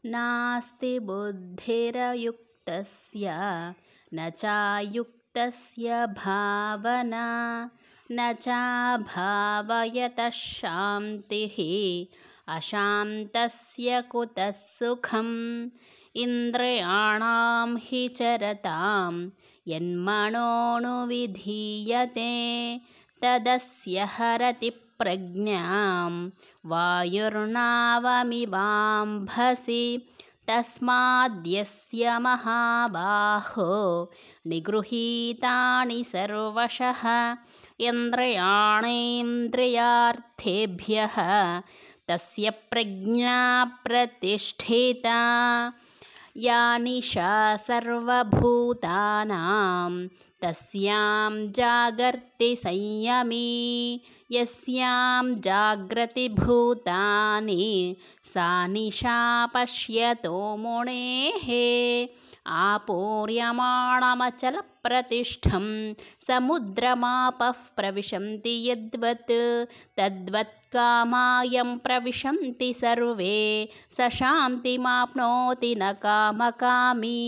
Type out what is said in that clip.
नास्ति बुद्धिरयुक्तस्य न चायुक्तस्य भावना न चाभावयतः शान्तिः अशान्तस्य कुतः सुखम् इन्द्रियाणां हि चरतां यन्मनोनुविधीयते तदस्य हरति प्रज्ञां वायुर्नावमिवाम्भसि तस्माद्यस्य महाबाहो निगृहीतानि सर्वशः इन्द्रियाणीन्द्रियार्थेभ्यः तस्य प्रज्ञा प्रतिष्ठिता या निशा सर्वभूतानां तस्यां जागर्ति संयमी यस्यां जाग्रति भूतानि सा निशा पश्यतो मुनेः आपूर्यमाणमचलप्रतिष्ठं समुद्रमापः प्रविशन्ति यद्वत् तद्वत् कामायं प्रविशन्ति सर्वे स शान्तिमाप्नोति न कामकामी।